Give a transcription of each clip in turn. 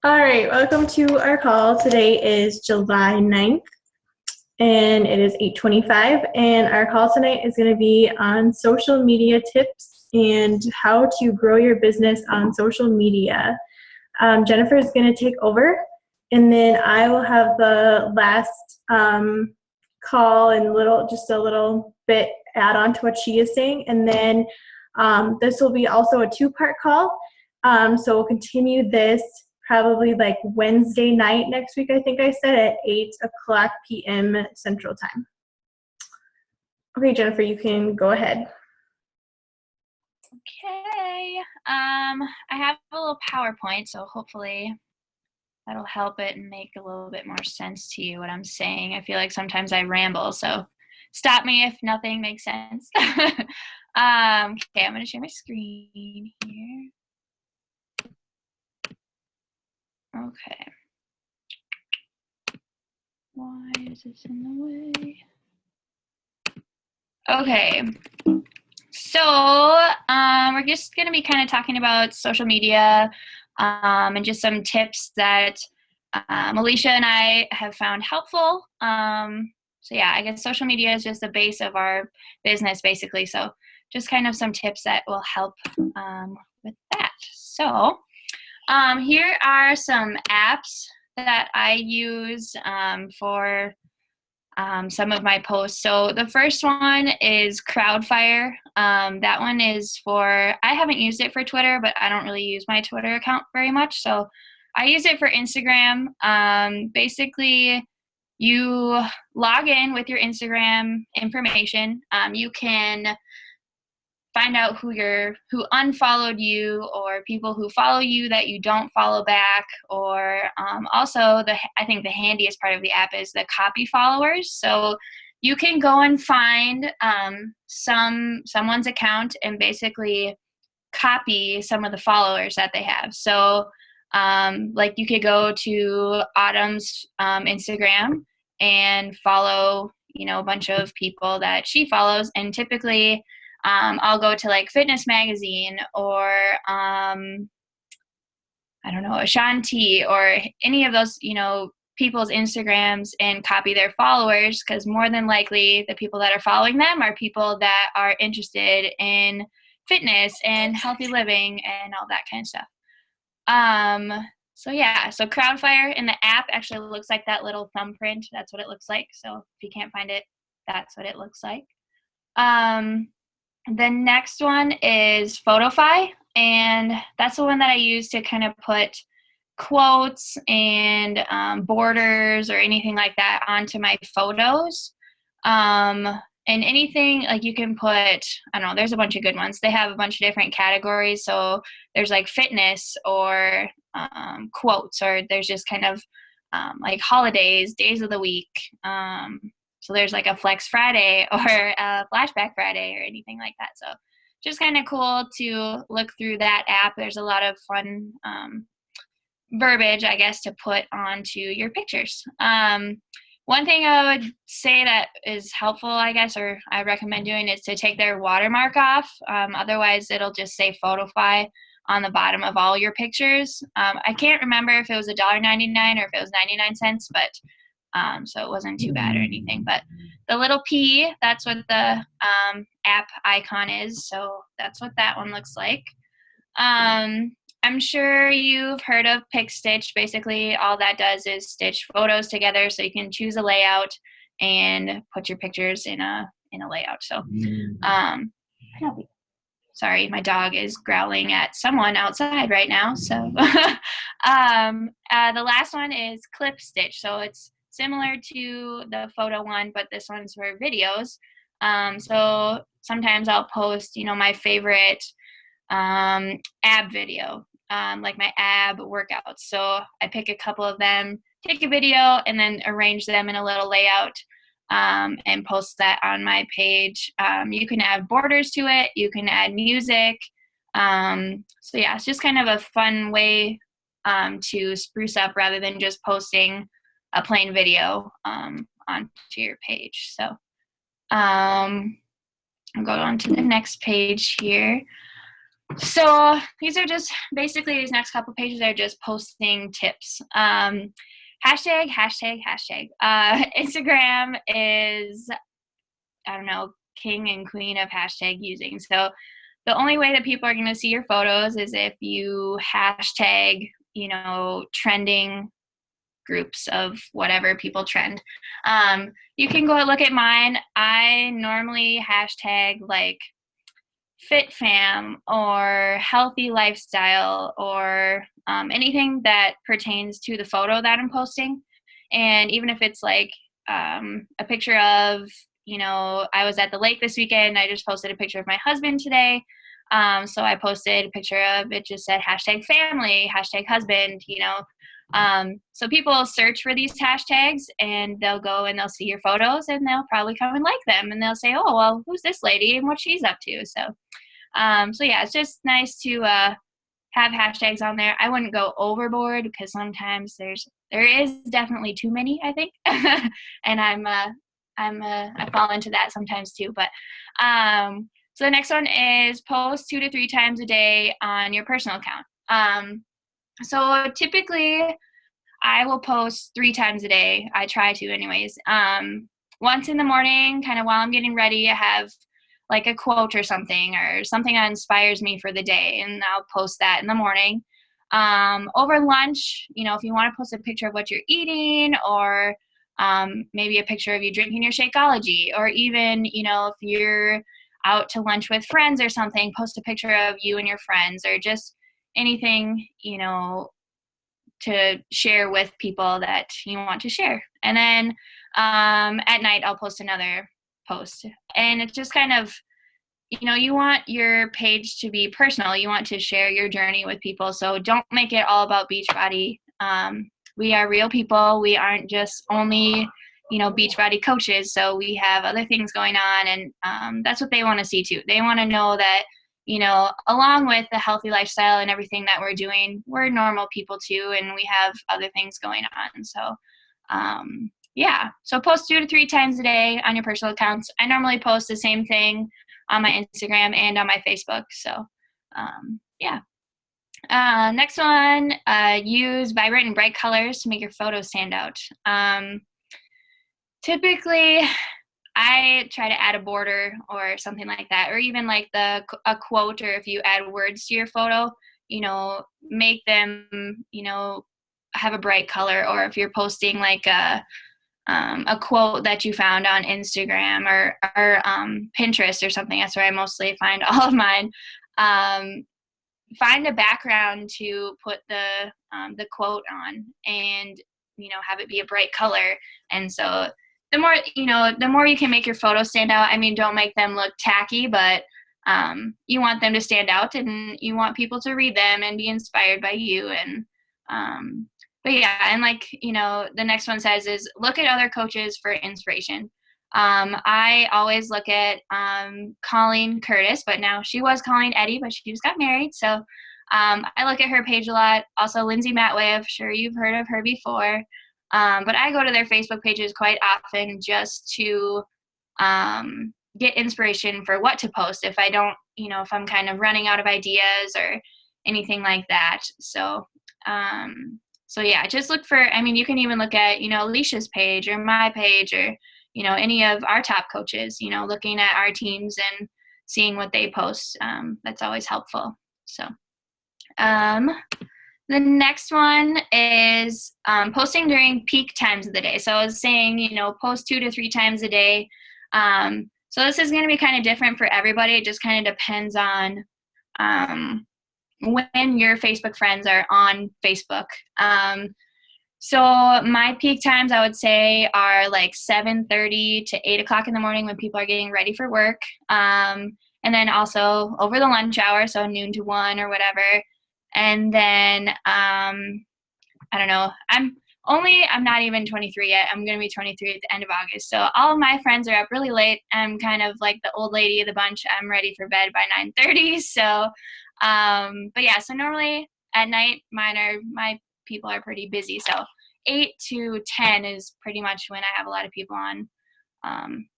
All right, welcome to our call. Today is July 9th and it is 8:25 and our call tonight is going to be on social media tips and how to grow your business on social media. Jennifer is going to take over and then I will have the last call and just a little bit add on to what she is saying, and then this will be also a two-part call. So we'll continue this probably like Wednesday night next week, I think I said, at 8 o'clock p.m. Central Time. Okay, Jennifer, you can go ahead. Okay. I have a little PowerPoint, so hopefully that'll help it and make a little bit more sense to you what I'm saying. I feel like sometimes I ramble, so stop me if nothing makes sense. Okay, I'm going to share my screen here. Okay. Why is this in the way? Okay. So we're just going to be kind of talking about social media and just some tips that Alicia and I have found helpful. So yeah, I guess social media is just the base of our business, basically. So just kind of some tips that will help with that. So here are some apps that I use for some of my posts. So the first one is Crowdfire. That one is I haven't used it for Twitter, but I don't really use my Twitter account very much. So I use it for Instagram. Basically, you log in with your Instagram information. You can find out who unfollowed you, or people who follow you that you don't follow back, or also I think the handiest part of the app is the copy followers. So you can go and find someone's account and basically copy some of the followers that they have. So like you could go to Autumn's Instagram and follow a bunch of people that she follows, and typically I'll go to like Fitness Magazine or I don't know, Ashanti or any of those, people's Instagrams and copy their followers, because more than likely the people that are following them are people that are interested in fitness and healthy living and all that kind of stuff. So yeah, so Crowdfire in the app actually looks like that little thumbprint. That's what it looks like. So if you can't find it, that's what it looks like. The next one is Photofy, and that's the one that I use to kind of put quotes and borders or anything like that onto my photos. And anything, like you can put, I don't know, there's a bunch of good ones. They have a bunch of different categories. So there's like fitness or quotes, or there's just kind of like holidays, days of the week. So there's like a Flex Friday or a Flashback Friday or anything like that. So just kind of cool to look through that app. There's a lot of fun verbiage, I guess, to put onto your pictures. One thing I would say that is helpful, I guess, or I recommend doing, is to take their watermark off. Otherwise, it'll just say Photofy on the bottom of all your pictures. I can't remember if it was $1.99 or if it was 99 cents, but so it wasn't too bad or anything. But the little P, that's what the app icon is. So that's what that one looks like. I'm sure you've heard of PicStitch. Basically, all that does is stitch photos together, so you can choose a layout and put your pictures in a layout. So, sorry, my dog is growling at someone outside right now. So, the last one is ClipStitch. So it's similar to the photo one, but this one's for videos. So sometimes I'll post, my favorite ab video, like my ab workouts. So I pick a couple of them, take a video, and then arrange them in a little layout and post that on my page. You can add borders to it. You can add music. So yeah, it's just kind of a fun way to spruce up rather than just posting a plain video onto your page. So I'll go on to the next page here. So these are just basically, these next couple pages are just posting tips. Hashtag, hashtag, hashtag. Instagram is, I don't know, king and queen of hashtag using. So the only way that people are going to see your photos is if you hashtag, trending groups of whatever people trend. You can go look at mine. I normally hashtag like fit fam or healthy lifestyle or anything that pertains to the photo that I'm posting. And even if it's like a picture of, I was at the lake this weekend, I just posted a picture of my husband today. So I posted a picture of it, just said hashtag family, hashtag husband, so people search for these hashtags and they'll go and they'll see your photos and they'll probably come and like them and they'll say, oh, well, who's this lady and what she's up to? So yeah, it's just nice to have hashtags on there. I wouldn't go overboard because sometimes there is definitely too many, I think, and I fall into that sometimes too. But so the next one is post 2 to 3 times a day on your personal account. So typically I will post 3 times a day. I try to anyways. Once in the morning, kind of while I'm getting ready, I have like a quote or something that inspires me for the day, and I'll post that in the morning. Over lunch, if you want to post a picture of what you're eating, or maybe a picture of you drinking your Shakeology, or even, if you're out to lunch with friends or something, post a picture of you and your friends, or just anything, to share with people that you want to share. And then at night, I'll post another post. And it's just kind of, you want your page to be personal. You want to share your journey with people. So don't make it all about Beachbody. We are real people. We aren't just only, Beachbody coaches. So we have other things going on. And that's what they want to see too. They want to know that, along with the healthy lifestyle and everything that we're doing, we're normal people too. And we have other things going on. So, yeah. So post 2 to 3 times a day on your personal accounts. I normally post the same thing on my Instagram and on my Facebook. So, yeah. Next one, use vibrant and bright colors to make your photos stand out. Typically, I try to add a border or something like that, or even like a quote, or if you add words to your photo, make them, have a bright color. Or if you're posting like a quote that you found on Instagram or Pinterest or something, that's where I mostly find all of mine. Find a background to put the quote on, and have it be a bright color. And so the more you can make your photos stand out. I mean, don't make them look tacky, but you want them to stand out, and you want people to read them and be inspired by you. And but yeah, and like, the next one says is look at other coaches for inspiration. I always look at Colleen Curtis, but now she was Colleen Eddy, but she just got married. So I look at her page a lot. Also, Lindsay Matway, I'm sure you've heard of her before. But I go to their Facebook pages quite often just to get inspiration for what to post if I don't, if I'm kind of running out of ideas or anything like that. So, so yeah, just look for, you can even look at, Alicia's page or my page, or, any of our top coaches, looking at our teams and seeing what they post. That's always helpful. So, the next one is posting during peak times of the day. So I was saying, post 2 to 3 times a day. So this is going to be kind of different for everybody. It just kind of depends on when your Facebook friends are on Facebook. So my peak times, I would say, are like 7:30 to 8 o'clock in the morning when people are getting ready for work. And then also over the lunch hour, so noon to 1 or whatever. And then, I don't know, I'm not even 23 yet. I'm going to be 23 at the end of August. So all of my friends are up really late. I'm kind of like the old lady of the bunch. I'm ready for bed by 9:30. So, but yeah, so normally at night, my people are pretty busy. So 8 to 10 is pretty much when I have a lot of people on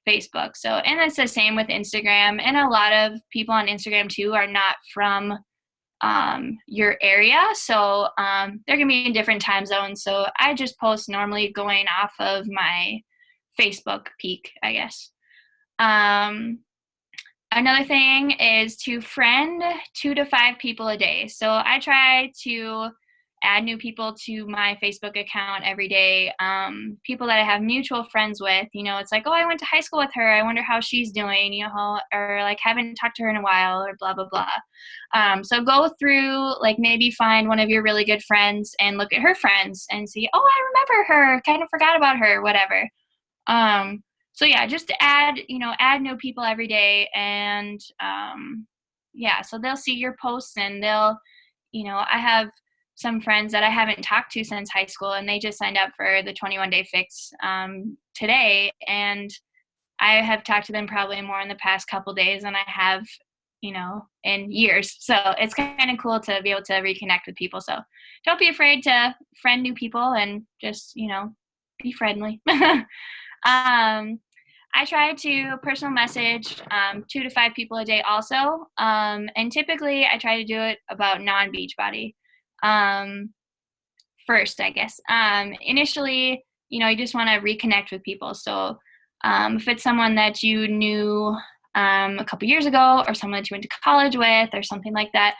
Facebook. So, and it's the same with Instagram. And a lot of people on Instagram too are not from your area. So they're going to be in different time zones. So I just post normally going off of my Facebook peak, I guess. Another thing is to friend 2 to 5 people a day. So I try to add new people to my Facebook account every day. People that I have mutual friends with, it's like, oh, I went to high school with her. I wonder how she's doing, or like haven't talked to her in a while or blah, blah, blah. So go through, like maybe find one of your really good friends and look at her friends and see, oh, I remember her, kind of forgot about her, whatever. So yeah, just add new people every day. And so they'll see your posts and they'll, I have some friends that I haven't talked to since high school, and they just signed up for the 21 Day Fix today. And I have talked to them probably more in the past couple days than I have, in years. So it's kind of cool to be able to reconnect with people. So don't be afraid to friend new people and just, be friendly. I try to personal message 2 to 5 people a day also. And typically I try to do it about non-Beachbody first, I guess. Initially, you just want to reconnect with people. So if it's someone that you knew a couple years ago or someone that you went to college with or something like that,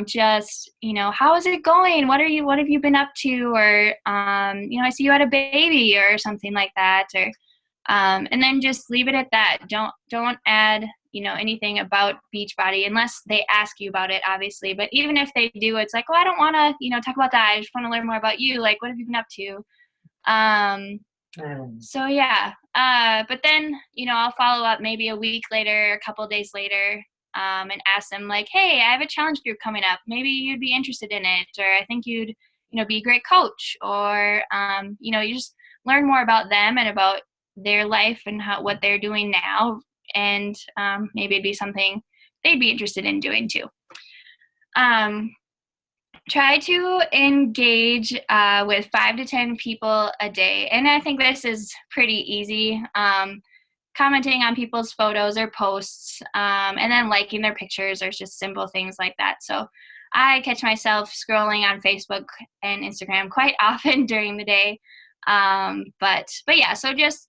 just, how is it going? What have you been up to? Or, I see you had a baby or something like that. Or, and then just leave it at that. Don't add, anything about Beachbody unless they ask you about it, obviously. But even if they do, it's like, oh, I don't want to, talk about that. I just want to learn more about you. Like, what have you been up to? So yeah. But then, I'll follow up maybe a week later, a couple days later, and ask them like, hey, I have a challenge group coming up. Maybe you'd be interested in it, or I think you'd, be a great coach, or, you just learn more about them and about their life and what they're doing now. And maybe it'd be something they'd be interested in doing too. Try to engage with 5 to 10 people a day. And I think this is pretty easy. Commenting on people's photos or posts, and then liking their pictures, or just simple things like that. So I catch myself scrolling on Facebook and Instagram quite often during the day. But yeah, so just,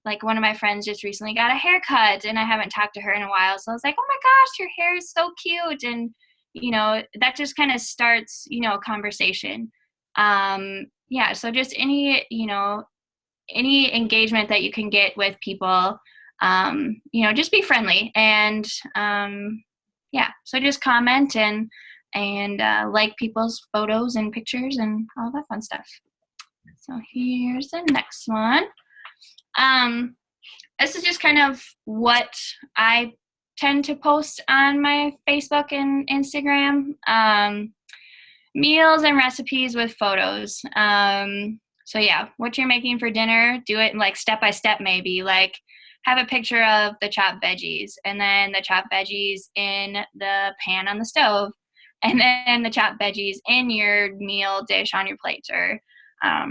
like one of my friends just recently got a haircut and I haven't talked to her in a while. So I was like, oh my gosh, your hair is so cute. And, that just kind of starts, a conversation. Yeah. So just any engagement that you can get with people, just be friendly and, yeah. So just comment and like people's photos and pictures and all that fun stuff. So here's the next one. This is just kind of what I tend to post on my Facebook and Instagram. Meals and recipes with photos. So yeah, what you're making for dinner, do it like step by step maybe. Like have a picture of the chopped veggies and then the chopped veggies in the pan on the stove and then the chopped veggies in your meal dish on your plate or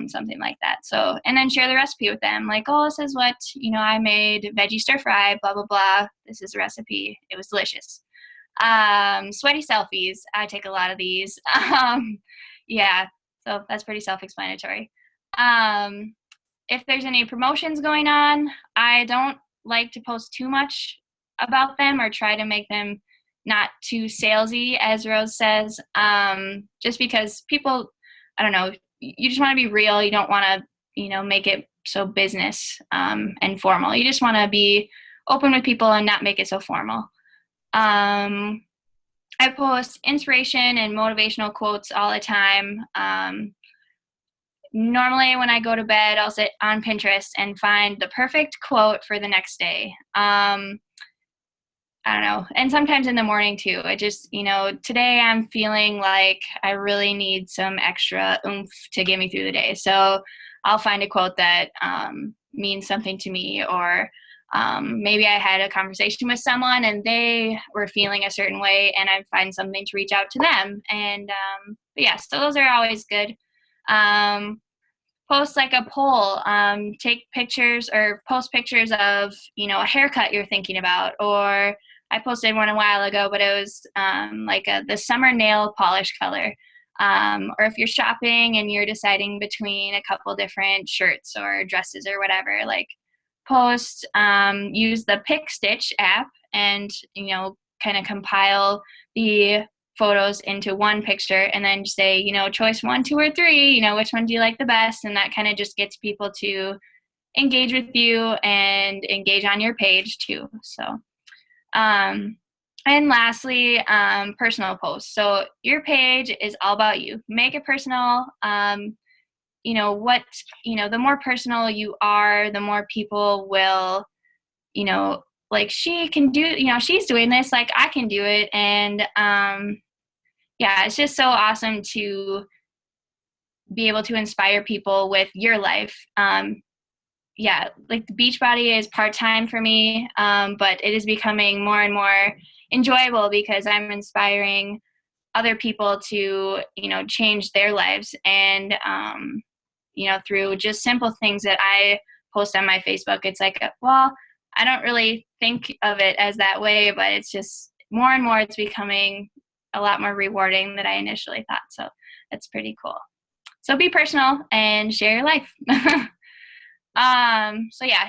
something like that. So, and then share the recipe with them. Like, oh, this is what, I made veggie stir fry, blah, blah, blah. This is the recipe. It was delicious. Sweaty selfies. I take a lot of these. Yeah, so that's pretty self-explanatory. If there's any promotions going on, I don't like to post too much about them or try to make them not too salesy, as Rose says, just because people, I don't know, you just want to be real. You don't want to, make it so business and formal. You just want to be open with people and not make it so formal. I post inspiration and motivational quotes all the time. Normally when I go to bed, I'll sit on Pinterest and find the perfect quote for the next day. I don't know. And sometimes in the morning too. I just, today I'm feeling like I really need some extra oomph to get me through the day. So I'll find a quote that means something to me, or maybe I had a conversation with someone and they were feeling a certain way and I find something to reach out to them. And but yeah, so those are always good. Post like a poll, take pictures or post pictures of, a haircut you're thinking about, or I posted one a while ago, but it was like the summer nail polish color. Or if you're shopping and you're deciding between a couple different shirts or dresses or whatever, like post, use the Pick Stitch app and, kind of compile the photos into one picture and then say, choice 1, 2, or 3, which one do you like the best? And that kind of just gets people to engage with you and engage on your page too. So, and lastly, personal posts. So your page is all about you. Make it personal. The more personal you are, the more people will, like, she can do, she's doing this, like I can do it. And it's just so awesome to be able to inspire people with your life. Like the Beachbody is part-time for me, but it is becoming more and more enjoyable because I'm inspiring other people to, change their lives. And, through just simple things that I post on my Facebook, it's like, well, I don't really think of it as that way, but it's just more and more, it's becoming a lot more rewarding than I initially thought. So that's pretty cool. So be personal and share your life.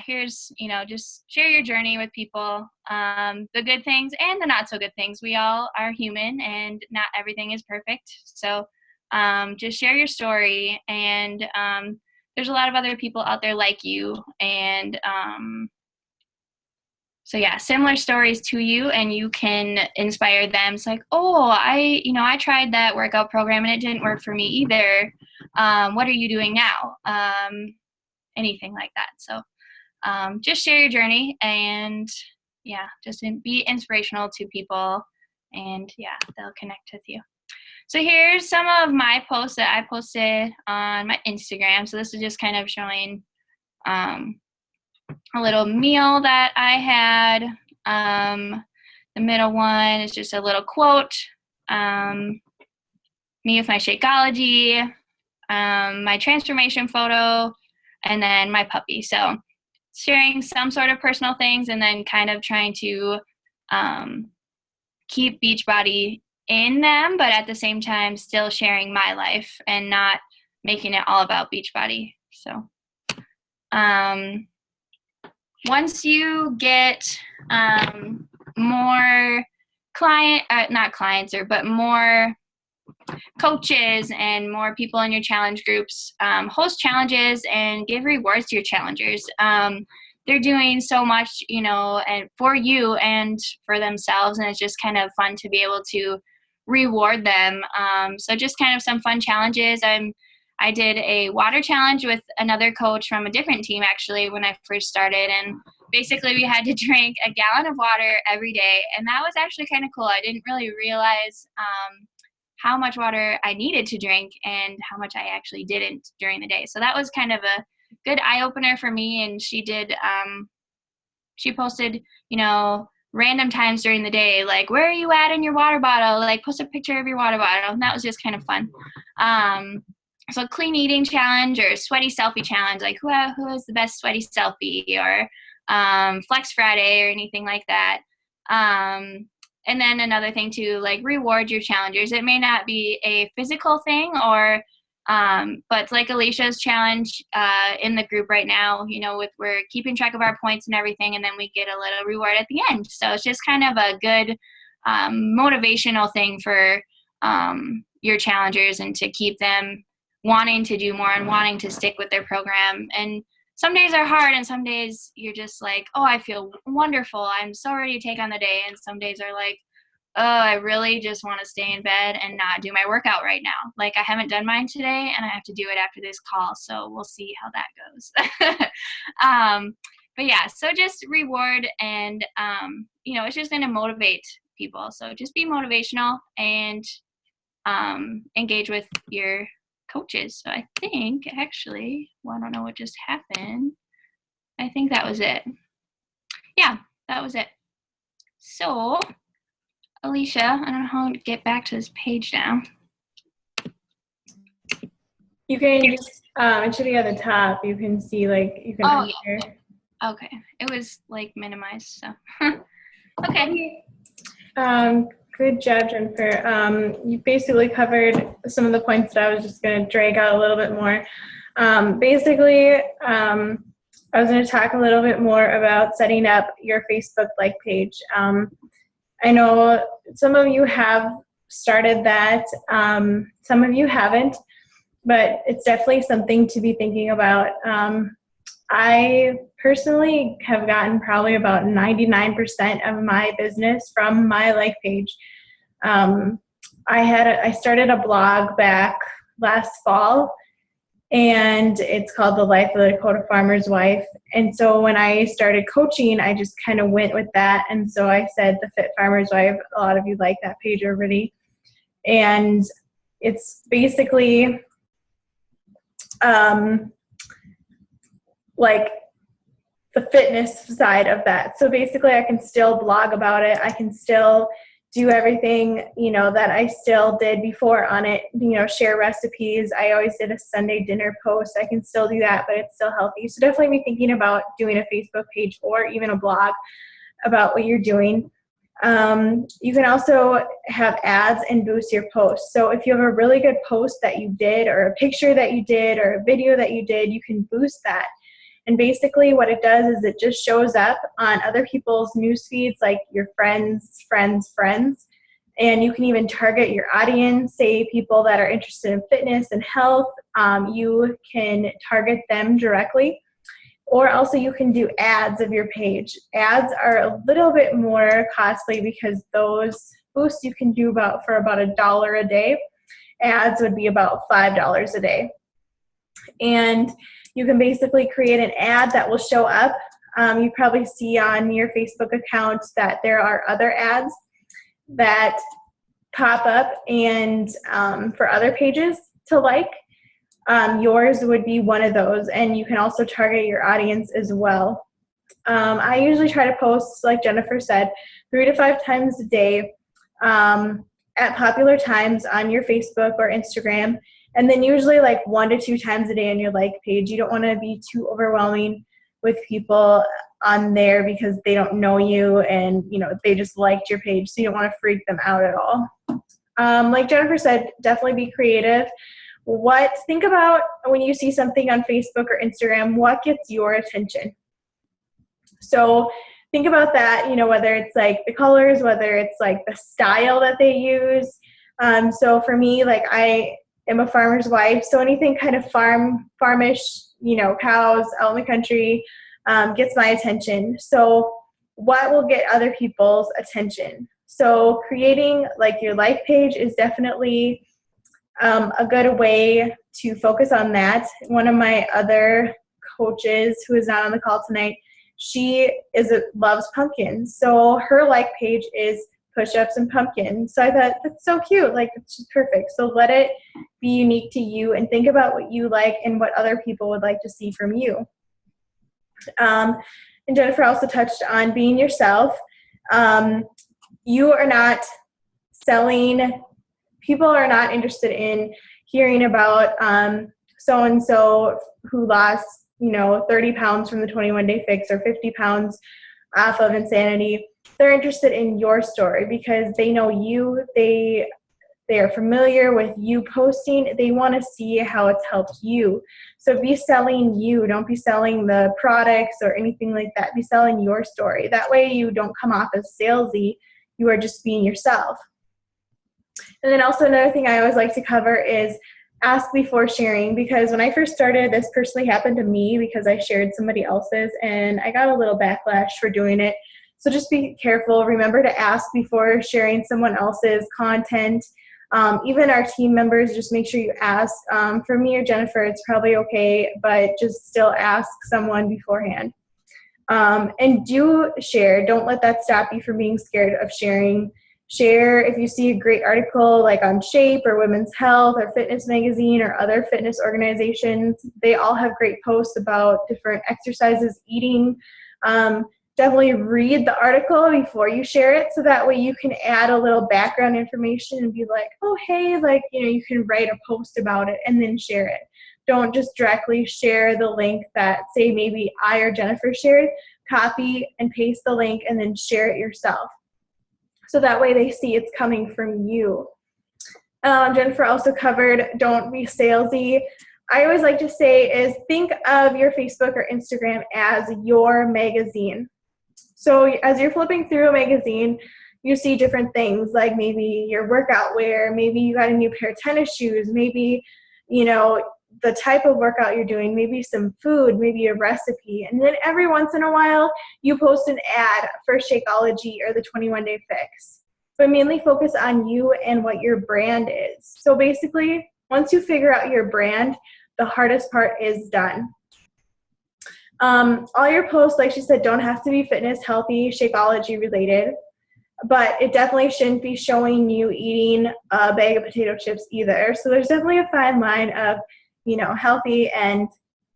Here's, just share your journey with people, the good things and the not so good things. We all are human and not everything is perfect. So, just share your story, and, there's a lot of other people out there like you. And, similar stories to you, and you can inspire them. It's like, oh, I tried that workout program and it didn't work for me either. What are you doing now? Anything like that. So just share your journey and just be inspirational to people, and they'll connect with you. So here's some of my posts that I posted on my Instagram. So this is just kind of showing a little meal that I had. The middle one is just a little quote. Me with my Shakeology, my transformation photo, and then my puppy. So sharing some sort of personal things, and then kind of trying to keep Beachbody in them, but at the same time still sharing my life and not making it all about Beachbody. So once you get more more coaches and more people in your challenge groups, host challenges and give rewards to your challengers. They're doing so much, and for you and for themselves, and it's just kind of fun to be able to reward them. So just kind of some fun challenges. I did a water challenge with another coach from a different team, actually, when I first started, and basically we had to drink a gallon of water every day, and that was actually kind of cool. I didn't really realize how much water I needed to drink and how much I actually didn't during the day. So that was kind of a good eye-opener for me. And she did, she posted, random times during the day, like, where are you at in your water bottle? Like, post a picture of your water bottle. And that was just kind of fun. So clean eating challenge or sweaty selfie challenge, like who has the best sweaty selfie, or Flex Friday or anything like that. And then another thing to, like, reward your challengers. It may not be a physical thing, or but like Alicia's challenge in the group right now, we're keeping track of our points and everything, and then we get a little reward at the end. So it's just kind of a good motivational thing for your challengers, and to keep them wanting to do more and wanting to stick with their program. And some days are hard, and some days you're just like, oh, I feel wonderful, I'm so ready to take on the day. And some days are like, oh, I really just want to stay in bed and not do my workout right now. Like, I haven't done mine today, and I have to do it after this call, so we'll see how that goes. But so just reward, and it's just going to motivate people. So just be motivational and engage with your coaches. So I think, actually, I don't know what just happened. I think that was it. Yeah, that was it. So, Alicia, I don't know how to get back to this page now. You can just, it should be at the top. You can see, like, Okay. It was, like, minimized, so. Okay. Good job, Jennifer. You basically covered some of the points that I was just going to drag out a little bit more. I was going to talk a little bit more about setting up your Facebook like page. I know some of you have started that, some of you haven't, but it's definitely something to be thinking about. I personally have gotten probably about 99% of my business from my like page. I started a blog back last fall, and it's called The Life of the Dakota Farmer's Wife. And so when I started coaching, I just kind of went with that. And so I said The Fit Farmer's Wife. A lot of you like that page already. And it's basically like the fitness side of that. So basically I can still blog about it. I can still do everything, that I still did before on it, share recipes. I always did a Sunday dinner post. I can still do that, but it's still healthy. So definitely be thinking about doing a Facebook page or even a blog about what you're doing. You can also have ads and boost your posts. So if you have a really good post that you did, or a picture that you did, or a video that you did, you can boost that. And basically what it does is it just shows up on other people's news feeds, like your friends. And you can even target your audience, say people that are interested in fitness and health. You can target them directly. Or also you can do ads of your page. Ads are a little bit more costly because those boosts you can do for about $1 a day. Ads would be about $5 a day. And you can basically create an ad that will show up. You probably see on your Facebook account that there are other ads that pop up and for other pages to like. Yours would be one of those, and you can also target your audience as well. I usually try to post, like Jennifer said, 3 to 5 times a day at popular times on your Facebook or Instagram, and then usually like 1 to 2 times a day on your like page. You don't want to be too overwhelming with people on there because they don't know you and they just liked your page, so you don't want to freak them out at all. Like Jennifer said, definitely be creative. Think about when you see something on Facebook or Instagram, what gets your attention? So think about that, whether it's like the colors, whether it's like the style that they use. So for me, like I am a farmer's wife, so anything kind of farmish, cows out in the country gets my attention. So what will get other people's attention? So creating like your like page is definitely a good way to focus on that. One of my other coaches who is not on the call tonight, she loves pumpkins. So her like page is push-ups and pumpkins. So I thought that's so cute. Like it's just perfect. So let it be unique to you and think about what you like and what other people would like to see from you. And Jennifer also touched on being yourself. You are not selling. People are not interested in hearing about so-and-so who lost, 30 pounds from the 21-day fix or 50 pounds off of Insanity. They're interested in your story because they know you. They are familiar with you posting. They want to see how it's helped you. So be selling you. Don't be selling the products or anything like that. Be selling your story. That way you don't come off as salesy. You are just being yourself. And then also another thing I always like to cover is ask before sharing, because when I first started, this personally happened to me because I shared somebody else's and I got a little backlash for doing it. So just be careful. Remember to ask before sharing someone else's content. Even our team members, just make sure you ask. For me or Jennifer, it's probably okay, but just still ask someone beforehand. And do share. Don't let that stop you from being scared of sharing. Share if you see a great article like on Shape or Women's Health or Fitness Magazine or other fitness organizations. They all have great posts about different exercises, eating. Definitely read the article before you share it, so that way you can add a little background information and be like, oh, hey, like, you can write a post about it and then share it. Don't just directly share the link that, say, maybe I or Jennifer shared. Copy and paste the link and then share it yourself. So that way they see it's coming from you. Jennifer also covered don't be salesy. I always like to say is think of your Facebook or Instagram as your magazine. So as you're flipping through a magazine, you see different things like maybe your workout wear, maybe you got a new pair of tennis shoes, maybe, you know, the type of workout you're doing, maybe some food, maybe a recipe. And then every once in a while, you post an ad for Shakeology or the 21-Day Fix. But mainly focus on you and what your brand is. So basically, once you figure out your brand, the hardest part is done. All your posts, like she said, don't have to be fitness, healthy, Shakeology related. But it definitely shouldn't be showing you eating a bag of potato chips either. So there's definitely a fine line of, you know, healthy and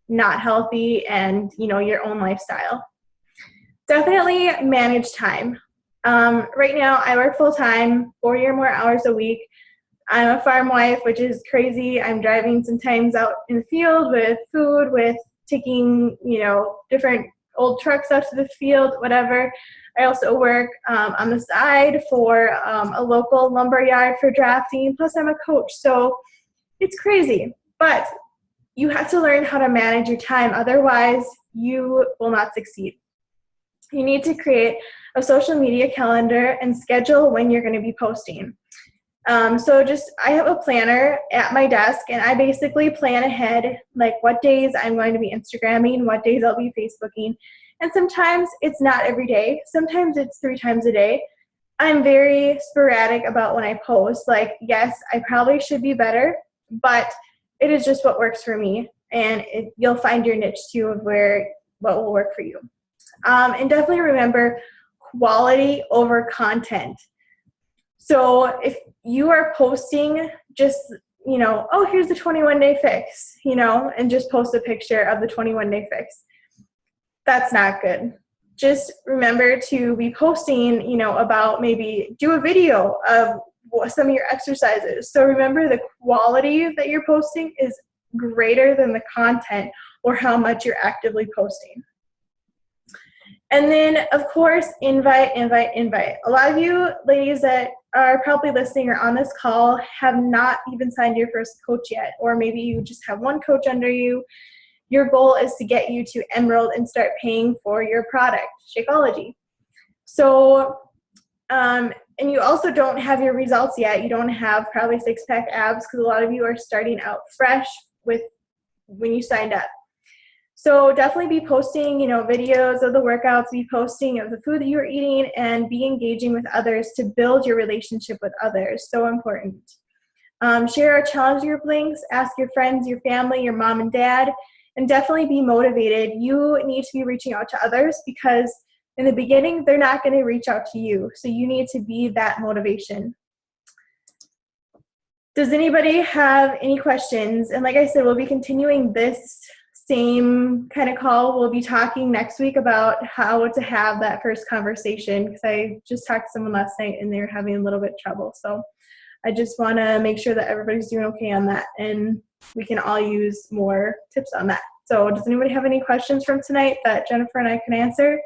not healthy and, you know, your own lifestyle. Definitely manage time. Right now I work full-time, 40 or more hours a week. I'm a farm wife, which is crazy. I'm driving sometimes out in the field with food, with taking, you know, different old trucks out to the field, whatever. I also work on the side for a local lumber yard for drafting, plus I'm a coach. So it's crazy, but you have to learn how to manage your time. Otherwise, you will not succeed. You need to create a social media calendar and schedule when you're going to be posting. I have a planner at my desk, and I basically plan ahead, like what days I'm going to be Instagramming, what days I'll be Facebooking. And sometimes it's not every day. Sometimes it's 3 times a day. I'm very sporadic about when I post. Like, yes, I probably should be better, but it is just what works for me. And you'll find your niche too of what will work for you. And definitely remember quality over content. So if you are posting just, you know, oh, here's the 21-Day Fix, you know, and just post a picture of the 21-Day Fix, that's not good. Just remember to be posting, you know, about maybe do a video of some of your exercises. So remember the quality that you're posting is greater than the content or how much you're actively posting. And then, of course, invite. A lot of you ladies that are probably listening or on this call have not even signed your first coach yet, or maybe you just have one coach under you. Your goal is to get you to Emerald and start paying for your product, Shakeology. So, and you also don't have your results yet. You don't have probably 6-pack abs because a lot of you are starting out fresh with when you signed up. So definitely be posting, you know, videos of the workouts, be posting of the food that you're eating, and be engaging with others to build your relationship with others. So important. Share our challenge group links, ask your friends, your family, your mom and dad, and definitely be motivated. You need to be reaching out to others because in the beginning, they're not going to reach out to you. So you need to be that motivation. Does anybody have any questions? And like I said, we'll be continuing this same kind of call. We'll be talking next week about how to have that first conversation because I just talked to someone last night and they were having a little bit of trouble. So I just want to make sure that everybody's doing okay on that and we can all use more tips on that. So does anybody have any questions from tonight that Jennifer and I can answer?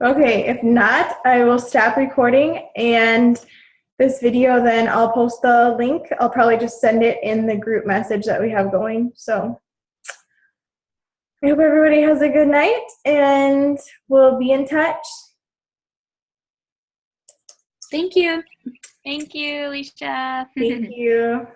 Okay, if not, I will stop recording, and this video, then I'll post the link. I'll probably just send it in the group message that we have going. So I hope everybody has a good night, and we'll be in touch. Thank you. Thank you, Alicia. Thank you.